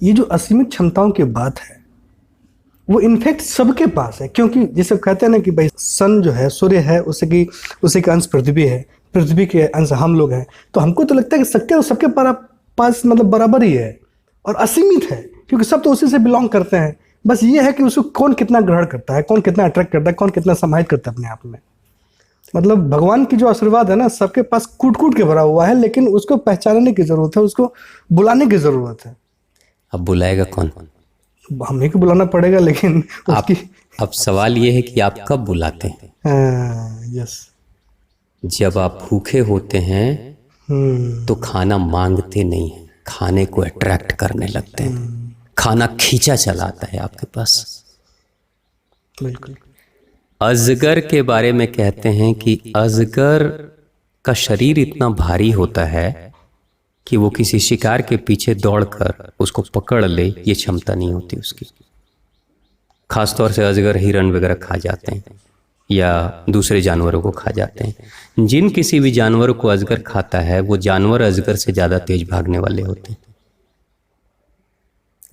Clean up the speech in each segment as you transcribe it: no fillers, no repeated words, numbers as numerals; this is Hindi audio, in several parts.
ये जो असीमित क्षमताओं की बात है वो इनफैक्ट सबके पास है, क्योंकि जैसे कहते हैं ना कि भाई सन जो है, सूर्य है, उसी का अंश पृथ्वी है, पृथ्वी के अंश हम लोग हैं। तो हमको तो लगता है कि सबके पास मतलब बराबर ही है और असीमित है, क्योंकि सब तो उसी से बिलोंग करते हैं। बस ये है कि उसको कौन कितना ग्रहण करता है, कौन कितना अट्रैक्ट करता है, कौन कितना समाहित करता है अपने आप में। मतलब भगवान की जो आशीर्वाद है ना, सबके पास कूट कूट के भरा हुआ है, लेकिन उसको पहचानने की जरूरत है, उसको बुलाने की जरूरत है। अब बुलाएगा कौन? हमें को बुलाना पड़ेगा, लेकिन उसकी अब सवाल ये है कि आप कब बुलाते हैं? यस। जब आप भूखे होते हैं तो खाना मांगते नहीं है, खाने को अट्रैक्ट करने लगते हैं, खाना खींचा चलाता है आपके पास। बिल्कुल। अजगर के बारे में कहते हैं कि अजगर का शरीर इतना भारी होता है कि वो किसी शिकार के पीछे दौड़कर उसको पकड़ ले, ये क्षमता नहीं होती उसकी। खासतौर से अजगर हिरण वगैरह खा जाते हैं या दूसरे जानवरों को खा जाते हैं। जिन किसी भी जानवर को अजगर खाता है वो जानवर अजगर से ज़्यादा तेज भागने वाले होते हैं।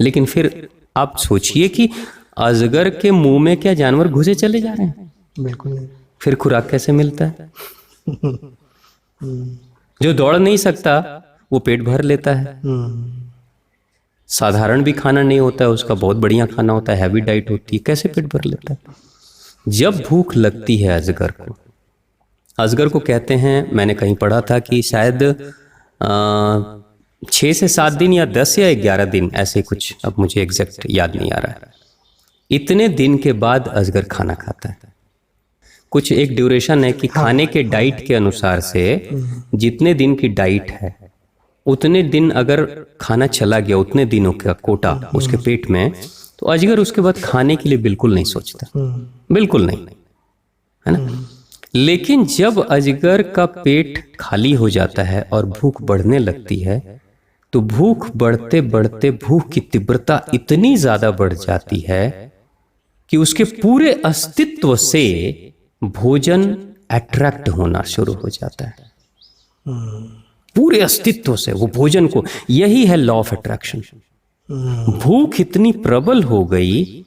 लेकिन फिर आप सोचिए कि अजगर के मुंह में क्या जानवर घुसे चले जा रहे हैं? बिल्कुल नहीं। फिर खुराक कैसे मिलता है? जो दौड़ नहीं सकता वो पेट भर लेता है। साधारण भी खाना नहीं होता है उसका, बहुत बढ़िया खाना होता है, हैवी डाइट होती है, कैसे पेट भर लेता है? जब भूख लगती है अजगर को कहते हैं, मैंने कहीं पढ़ा था कि शायद 6 से 7 दिन या 10 या 11 दिन, ऐसे कुछ, अब मुझे एग्जैक्ट याद नहीं आ रहा है, इतने दिन के बाद अजगर खाना खाता है। कुछ एक ड्यूरेशन है कि खाने के डाइट के अनुसार से जितने दिन की डाइट है उतने दिन अगर खाना चला गया, उतने दिनों का कोटा उसके पेट में, तो अजगर उसके बाद खाने के लिए बिल्कुल नहीं सोचता, बिल्कुल नहीं, है ना। लेकिन जब अजगर का पेट खाली हो जाता है और भूख बढ़ने लगती है, तो भूख बढ़ते बढ़ते भूख की तीव्रता इतनी ज्यादा बढ़ जाती है कि उसके पूरे अस्तित्व से भोजन अट्रैक्ट होना शुरू हो जाता है। पूरे अस्तित्व से वो भोजन को, यही है लॉ ऑफ अट्रैक्शन। भूख इतनी प्रबल हो गई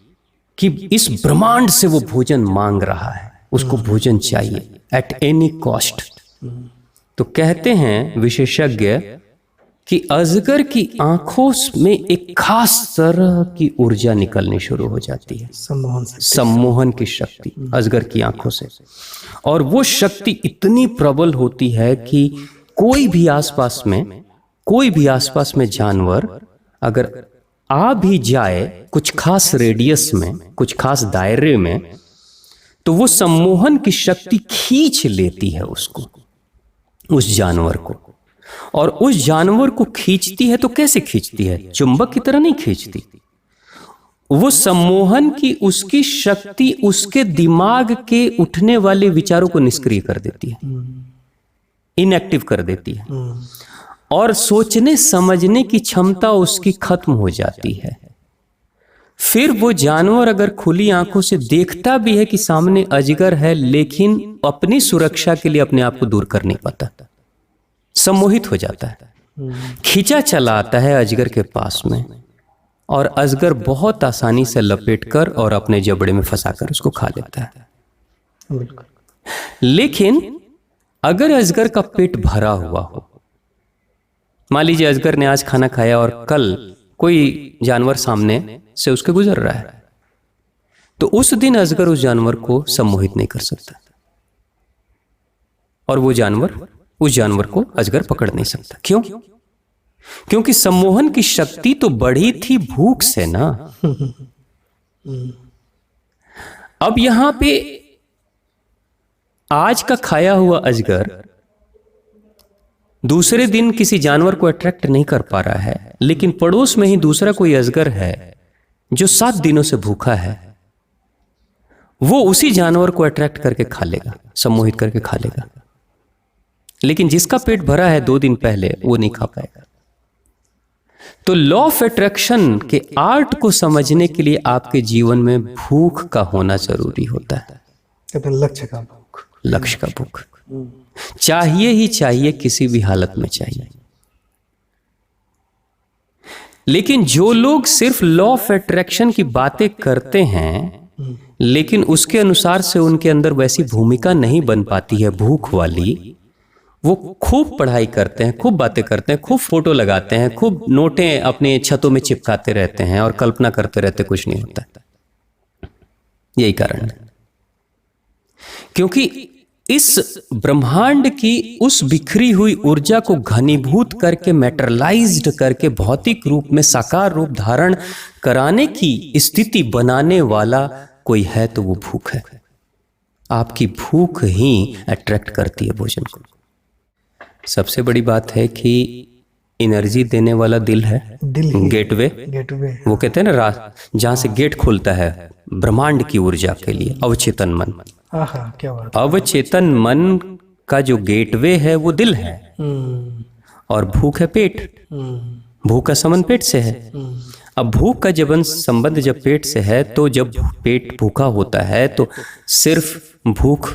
कि इस ब्रह्मांड से वो भोजन मांग रहा है, उसको भोजन चाहिए एट एनी कॉस्ट। तो कहते हैं विशेषज्ञ कि अजगर की आंखों में एक खास तरह की ऊर्जा निकलनी शुरू हो जाती है, सम्मोहन की शक्ति अजगर की आंखों से। और वो शक्ति इतनी प्रबल होती है कि कोई भी आसपास में जानवर अगर आ भी जाए कुछ खास रेडियस में, कुछ खास दायरे में, तो वो सम्मोहन की शक्ति खींच लेती है उसको, उस जानवर को। और उस जानवर को खींचती है तो कैसे खींचती है? चुंबक की तरह नहीं खींचती। वो सम्मोहन की उसकी शक्ति उसके दिमाग के उठने वाले विचारों को निष्क्रिय कर देती है, इनएक्टिव कर देती है, और सोचने समझने की क्षमता उसकी खत्म हो जाती है। फिर वो जानवर अगर खुली आंखों से देखता भी है कि सामने अजगर है, लेकिन अपनी सुरक्षा के लिए अपने आप को दूर कर नहीं पाता, सम्मोहित हो जाता है, खींचा चला आता है अजगर के पास में, और अजगर बहुत आसानी से लपेटकर और अपने जबड़े में फंसाकर उसको खा लेता है। लेकिन अगर अजगर का पेट भरा हुआ हो, मान लीजिए अजगर ने आज खाना खाया और कल कोई जानवर सामने से उसके गुजर रहा है, तो उस दिन अजगर उस जानवर को सम्मोहित नहीं कर सकता, और उस जानवर को अजगर पकड़ नहीं सकता। क्यों? क्योंकि सम्मोहन की शक्ति तो बढ़ी थी भूख से ना। अब यहां पे आज का खाया हुआ अजगर दूसरे दिन किसी जानवर को अट्रैक्ट नहीं कर पा रहा है, लेकिन पड़ोस में ही दूसरा कोई अजगर है जो 7 दिनों से भूखा है, वो उसी जानवर को अट्रैक्ट करके खा लेगा, सम्मोहित करके खा लेगा। लेकिन जिसका पेट भरा है 2 दिन पहले, वो नहीं खा पाएगा। तो लॉ ऑफ अट्रैक्शन के आर्ट को समझने के लिए आपके जीवन में भूख का होना जरूरी होता है। लक्ष्य का भूख चाहिए ही चाहिए, किसी भी हालत में चाहिए। लेकिन जो लोग सिर्फ लॉ ऑफ अट्रैक्शन की बातें करते हैं लेकिन उसके अनुसार से उनके अंदर वैसी भूमिका नहीं बन पाती है भूख वाली, वो खूब पढ़ाई करते हैं, खूब बातें करते हैं, खूब फोटो लगाते हैं, खूब नोटें अपने छतों में चिपकाते रहते हैं और कल्पना करते रहते, कुछ नहीं होता। यही कारण है, क्योंकि इस ब्रह्मांड की उस बिखरी हुई ऊर्जा को घनीभूत करके, मैटरलाइज्ड करके, भौतिक रूप में साकार रूप धारण कराने की स्थिति बनाने वाला कोई है तो वो भूख है। आपकी भूख ही अट्रैक्ट करती है भोजन को। सबसे बड़ी बात है कि एनर्जी देने वाला दिल है, गेटवे। वो कहते हैं ना, जहां से गेट खुलता है ब्रह्मांड की ऊर्जा के लिए, अवचेतन मन। क्या बात। अवचेतन मन का जो गेटवे है वो दिल है, और भूख है पेट। भूख का संबंध पेट से है। अब भूख का जब संबंध जब पेट से है, तो जब पेट भूखा होता है तो सिर्फ भूख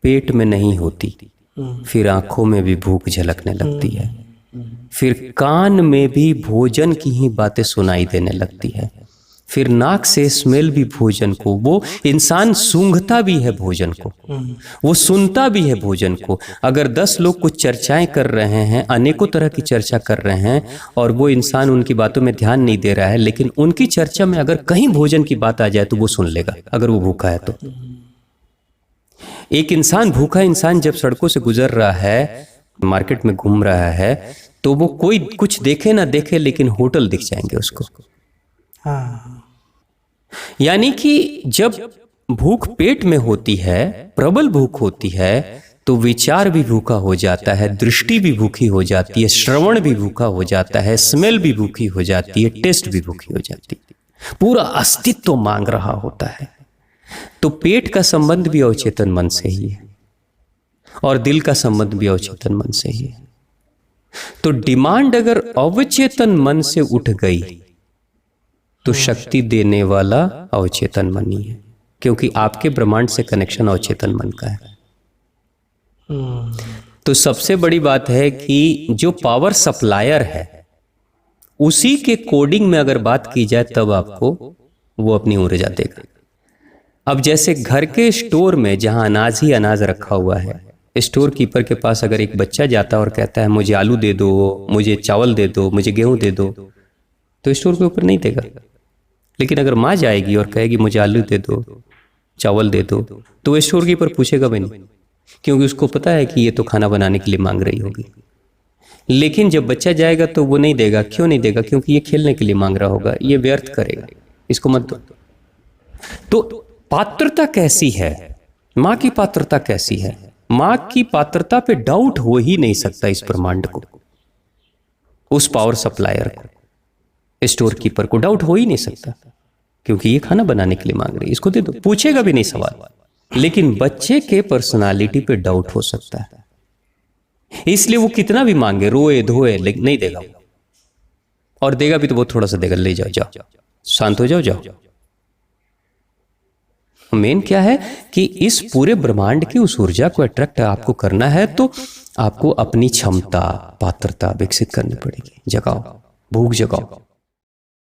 पेट में नहीं होती, फिर आंखों में भी भूख झलकने लगती है, फिर कान में भी भोजन की ही बातें सुनाई देने लगती है, फिर नाक से स्मेल भी भोजन को, वो इंसान सूंघता भी है भोजन को, वो सुनता भी है भोजन को। अगर 10 लोग कुछ चर्चाएं कर रहे हैं, अनेकों तरह की चर्चा कर रहे हैं, और वो इंसान उनकी बातों में ध्यान नहीं दे रहा है, लेकिन उनकी चर्चा में अगर कहीं भोजन की बात आ जाए तो वो सुन लेगा, अगर वो भूखा है तो। एक इंसान, भूखा इंसान जब सड़कों से गुजर रहा है, मार्केट में घूम रहा है, तो वो कोई कुछ देखे ना देखे लेकिन होटल दिख जाएंगे उसको। यानी कि जब भूख पेट में होती है, प्रबल भूख होती है, तो विचार भी भूखा हो जाता है, दृष्टि भी भूखी हो जाती है, श्रवण भी भूखा हो जाता है, स्मेल भी भूखी हो जाती है, टेस्ट भी भूखी हो जाती है, पूरा अस्तित्व मांग रहा होता है। तो पेट का संबंध भी अवचेतन मन से ही है, और दिल का संबंध भी अवचेतन मन से ही है। तो डिमांड अगर अवचेतन मन से उठ गई तो शक्ति देने वाला अवचेतन मन ही है, क्योंकि आपके ब्रह्मांड से कनेक्शन अवचेतन मन का है। तो सबसे बड़ी बात है कि जो पावर सप्लायर है उसी के कोडिंग में अगर बात की जाए तब आपको वो अपनी ऊर्जा देगा। अब जैसे घर के स्टोर में जहां अनाज ही अनाज रखा हुआ है, स्टोर कीपर के पास अगर एक बच्चा जाता है और कहता है मुझे आलू दे दो, मुझे चावल दे दो, मुझे गेहूं दे दो, तो स्टोर के ऊपर नहीं देगा। लेकिन अगर माँ जाएगी और कहेगी मुझे आलू दे दो, चावल दे दो, तो वो स्टोर कीपर पूछेगा भी नहीं, क्योंकि उसको पता है कि ये तो खाना बनाने के लिए मांग रही होगी। लेकिन जब बच्चा जाएगा तो वो नहीं देगा। क्यों नहीं देगा? क्योंकि ये खेलने के लिए मांग रहा होगा, ये व्यर्थ करेगा, इसको मत दो। तो पात्रता कैसी है? माँ की पात्रता कैसी है? माँ की पात्रता पे डाउट हो ही नहीं सकता इस ब्रह्मांड को, उस पावर सप्लायर को, स्टोर कीपर को डाउट हो ही नहीं सकता, क्योंकि ये खाना बनाने के लिए मांग रही है, इसको दे दो, पूछेगा भी नहीं सवाल। लेकिन बच्चे के पर्सनालिटी पे डाउट हो सकता है, इसलिए वो कितना भी मांगे, रोए धोए, लेकिन नहीं देगा। और देगा भी तो वो थोड़ा सा देगा, ले जाओ, जाओ शांत हो जाओ, जाओ। मेन क्या है कि इस पूरे ब्रह्मांड की उस ऊर्जा को अट्रैक्ट आपको करना है, तो आपको अपनी क्षमता, पात्रता विकसित करनी पड़ेगी। जगाओ, भूख जगाओ।